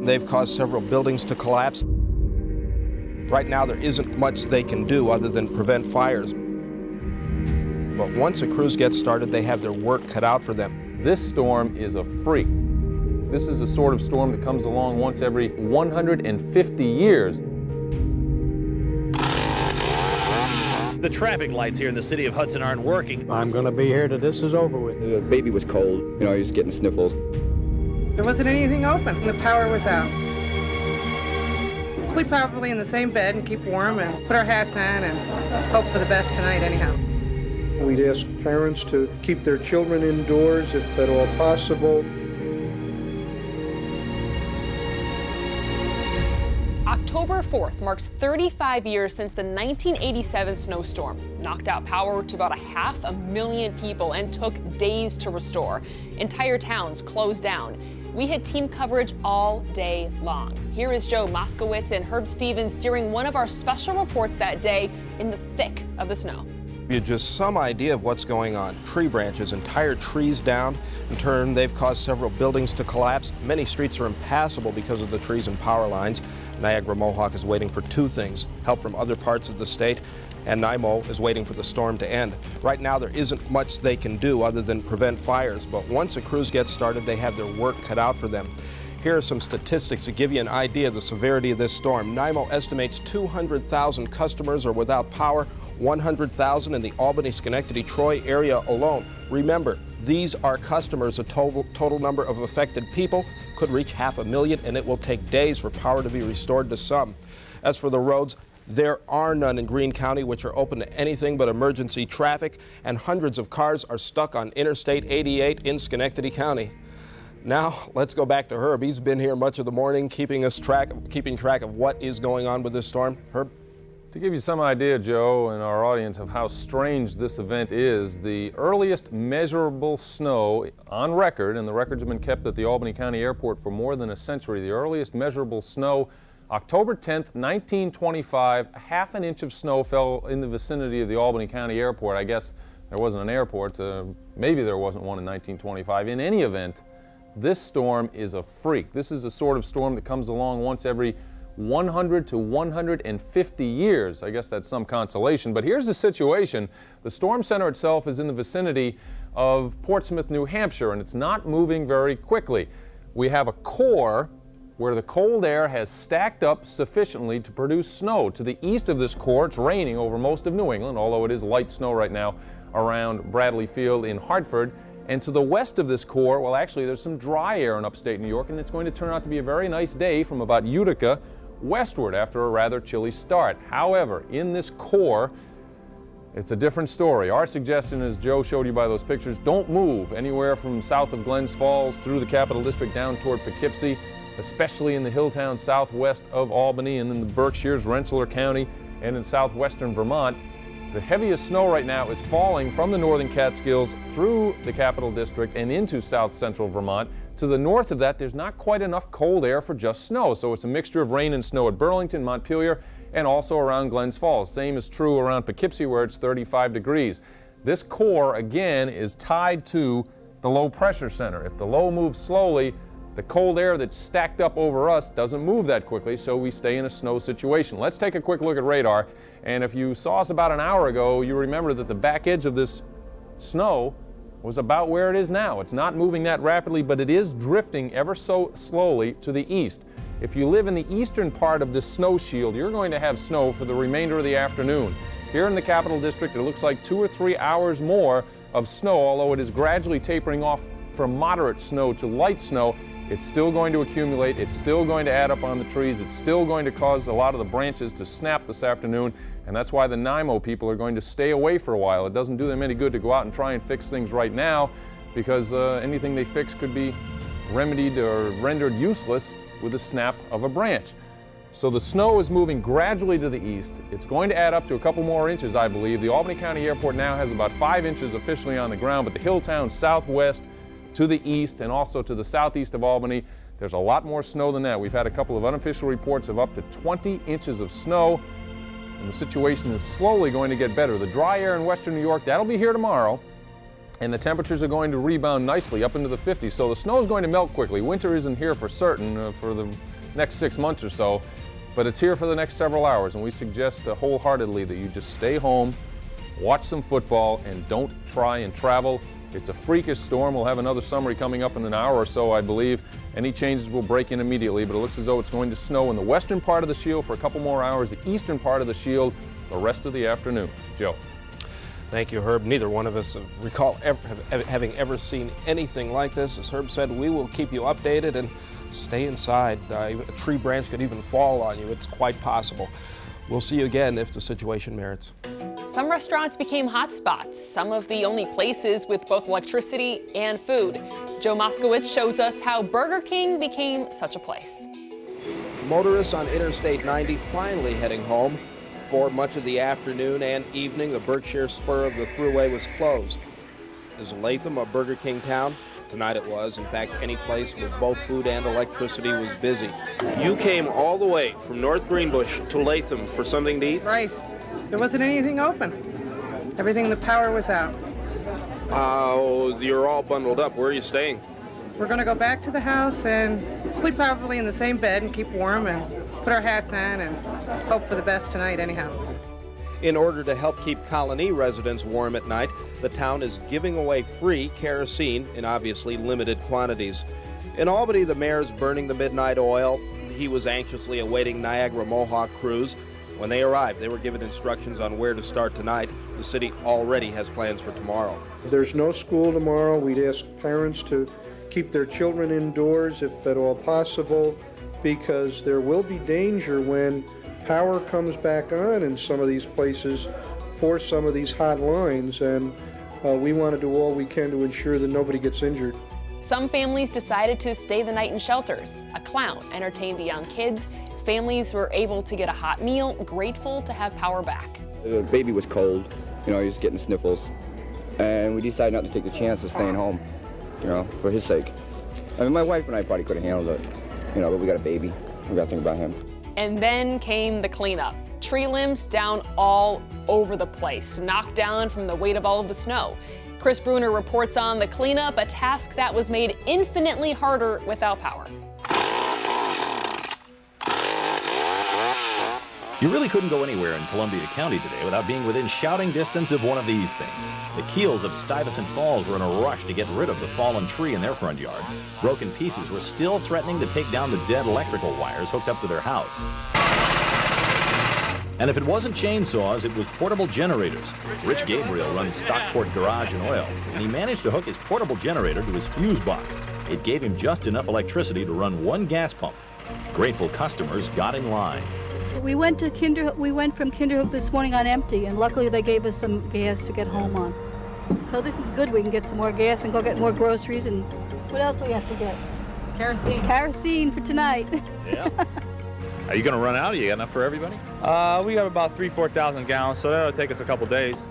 They've caused several buildings to collapse. Right now, there isn't much they can do other than prevent fires. But once a crews get started, they have their work cut out for them. This storm is a freak. This is the sort of storm that comes along once every 150 years. The traffic lights here in the city of Hudson aren't working. I'm going to be here till this is over with. The baby was cold. You know, he was getting sniffles. There wasn't anything open. The power was out. Sleep probably in the same bed and keep warm and put our hats on and hope for the best tonight anyhow. We'd ask parents to keep their children indoors if at all possible. October 4th marks 35 years since the 1987 snowstorm knocked out power to about 500,000 people and took days to restore. Entire towns closed down. We had team coverage all day long. Here is Joe Moskowitz and Herb Stevens during one of our special reports that day in the thick of the snow. You have just some idea of what's going on. Tree branches, entire trees down. In turn, they've caused several buildings to collapse. Many streets are impassable because of the trees and power lines. Niagara Mohawk is waiting for two things: help from other parts of the state, and NYMO is waiting for the storm to end. Right now, there isn't much they can do other than prevent fires, but once a crews get started, they have their work cut out for them. Here are some statistics to give you an idea of the severity of this storm. NYMO estimates 200,000 customers are without power, 100,000 in the Albany, Schenectady, Troy area alone. Remember, these are customers. A total number of affected people could reach 500,000, and it will take days for power to be restored to some. As for the roads, there are none in Greene County which are open to anything but emergency traffic, and hundreds of cars are stuck on Interstate 88 in Schenectady County. Now, let's go back to Herb. He's been here much of the morning, keeping track of what is going on with this storm. Herb? To give you some idea, Joe, and our audience, of how strange this event is, the earliest measurable snow on record, and the records have been kept at the Albany County Airport for more than a century, the earliest measurable snow, October 10th, 1925, a half an inch of snow fell in the vicinity of the Albany County Airport. I guess there wasn't an airport, maybe there wasn't one in 1925. In any event, this storm is a freak. This is the sort of storm that comes along once every 100 to 150 years. I guess that's some consolation, but here's the situation. The storm center itself is in the vicinity of Portsmouth, New Hampshire, and it's not moving very quickly. We have a core where the cold air has stacked up sufficiently to produce snow. To the east of this core, it's raining over most of New England, although it is light snow right now around Bradley Field in Hartford. And to the west of this core, well, actually, there's some dry air in upstate New York, and it's going to turn out to be a very nice day from about Utica westward after a rather chilly start. However, in this core, it's a different story. Our suggestion, as Joe showed you by those pictures, don't move anywhere from south of Glens Falls through the Capital District down toward Poughkeepsie, especially in the hill towns southwest of Albany and in the Berkshires, Rensselaer County, and in southwestern Vermont. The heaviest snow right now is falling from the northern Catskills through the Capital District and into south central Vermont. To the north of that, there's not quite enough cold air for just snow, so it's a mixture of rain and snow at Burlington, Montpelier, and also around Glens Falls. Same is true around Poughkeepsie, where it's 35 degrees. This core, again, is tied to the low pressure center. If the low moves slowly, the cold air that's stacked up over us doesn't move that quickly, so we stay in a snow situation. Let's take a quick look at radar. And if you saw us about an hour ago, you remember that the back edge of this snow was about where it is now. It's not moving that rapidly, but it is drifting ever so slowly to the east. If you live in the eastern part of this snow shield, you're going to have snow for the remainder of the afternoon. Here in the Capital District, it looks like 2 or 3 hours more of snow, although it is gradually tapering off from moderate snow to light snow. It's still going to accumulate, it's still going to add up on the trees, it's still going to cause a lot of the branches to snap this afternoon, and that's why the NYMO people are going to stay away for a while. It doesn't do them any good to go out and try and fix things right now, because anything they fix could be remedied or rendered useless with a snap of a branch. So the snow is moving gradually to the east. It's going to add up to a couple more inches, I believe. The Albany County Airport now has about 5 inches officially on the ground, but the hill towns southwest, to the east, and also to the southeast of Albany, there's a lot more snow than that. We've had a couple of unofficial reports of up to 20 inches of snow, and the situation is slowly going to get better. The dry air in western New York, that'll be here tomorrow. and the temperatures are going to rebound nicely up into the 50s. So the snow is going to melt quickly. Winter isn't here for certain for the next 6 months or so, but it's here for the next several hours, and we suggest wholeheartedly that you just stay home, watch some football, and don't try and travel. It's a freakish storm. We'll have another summary coming up in an hour or so, I believe. Any changes will break in immediately, but it looks as though it's going to snow in the western part of the shield for a couple more hours, the eastern part of the shield the rest of the afternoon. Joe. Thank you, Herb. Neither one of us recall having ever seen anything like this. As Herb said, we will keep you updated and stay inside. A tree branch could even fall on you. It's quite possible. We'll see you again if the situation merits. Some restaurants became hotspots, some of the only places with both electricity and food. Joe Moskowitz shows us how Burger King became such a place. Motorists on Interstate 90 finally heading home. For much of the afternoon and evening, the Berkshire spur of the thruway was closed. Is Latham a Burger King town? Tonight it was. In fact, any place with both food and electricity was busy. You came all the way from North Greenbush to Latham for something to eat? Right. There wasn't anything open. Everything, the power was out. Oh, you're all bundled up. Where are you staying? We're going to go back to the house and sleep probably in the same bed and keep warm and put our hats on and hope for the best tonight anyhow. In order to help keep Colony residents warm at night, the town is giving away free kerosene in obviously limited quantities. In Albany, the mayor's burning the midnight oil. He was anxiously awaiting Niagara Mohawk crews. When they arrived, they were given instructions on where to start tonight. The city already has plans for tomorrow. There's no school tomorrow. We'd ask parents to keep their children indoors if at all possible, because there will be danger when power comes back on in some of these places for some of these hot lines, and we want to do all we can to ensure that nobody gets injured. Some families decided to stay the night in shelters. A clown entertained the young kids. Families were able to get a hot meal, grateful to have power back. The baby was cold, he was getting sniffles, and we decided not to take the chance of staying home, for his sake. I mean, my wife and I probably could have handled it, but we got a baby. We got to think about him. And then came the cleanup. Tree limbs down all over the place, knocked down from the weight of all of the snow. Chris Bruner reports on the cleanup, a task that was made infinitely harder without power. You really couldn't go anywhere in Columbia County today without being within shouting distance of one of these things. The Keels of Stuyvesant Falls were in a rush to get rid of the fallen tree in their front yard. Broken pieces were still threatening to take down the dead electrical wires hooked up to their house. And if it wasn't chainsaws, it was portable generators. Rich Gabriel runs Stockport Garage and Oil, and he managed to hook his portable generator to his fuse box. It gave him just enough electricity to run one gas pump. Grateful customers got in line. So we went from Kinderhook this morning on empty, and luckily they gave us some gas to get home on. So this is good. We can get some more gas and go get more groceries. And what else do we have to get? Kerosene. Kerosene for tonight. Yeah. Are you going to run out? You got enough for everybody? We got about 4,000 gallons, so that'll take us a couple days.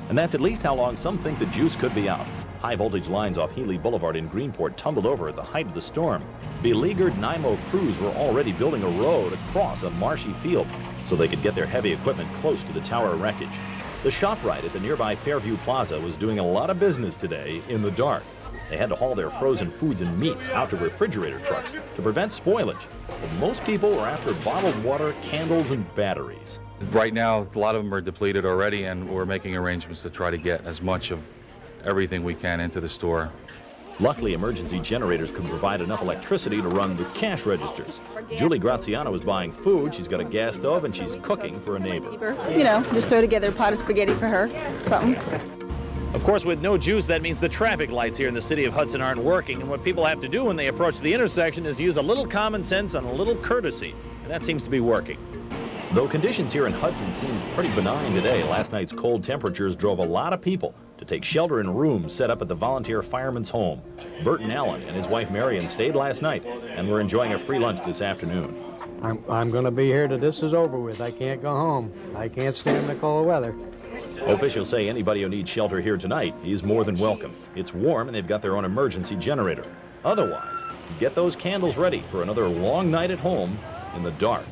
And that's at least how long some think the juice could be out. High voltage lines off Healy Boulevard in Greenport tumbled over at the height of the storm. Beleaguered NYMO crews were already building a road across a marshy field so they could get their heavy equipment close to the tower wreckage. The ShopRite at the nearby Fairview Plaza was doing a lot of business today in the dark. They had to haul their frozen foods and meats out to refrigerator trucks to prevent spoilage. But most people were after bottled water, candles, and batteries. Right now, a lot of them are depleted already, and we're making arrangements to try to get as much of everything we can into the store. Luckily, emergency generators could provide enough electricity to run the cash registers. Julie Graziano is buying food. She's got a gas stove, and she's cooking for a neighbor. Just throw together a pot of spaghetti for her, something. Of course, with no juice, that means the traffic lights here in the city of Hudson aren't working, and what people have to do when they approach the intersection is use a little common sense and a little courtesy, and that seems to be working. Though conditions here in Hudson seemed pretty benign today, last night's cold temperatures drove a lot of people to take shelter in rooms set up at the volunteer fireman's home. Burton Allen and his wife Marion stayed last night and were enjoying a free lunch this afternoon. I'm going to be here till this is over with. I can't go home. I can't stand the cold weather. Officials say anybody who needs shelter here tonight is more than welcome. It's warm and they've got their own emergency generator. Otherwise, get those candles ready for another long night at home in the dark.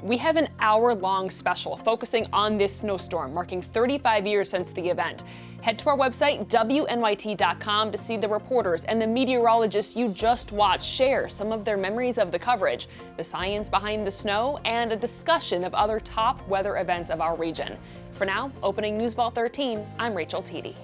we have an hour-long special focusing on this snowstorm, marking 35 years since the event. Head to our website, WNYT.com, to see the reporters and the meteorologists you just watched share some of their memories of the coverage, the science behind the snow, and a discussion of other top weather events of our region. For now, opening News Vault 13, I'm Rachel Teedy.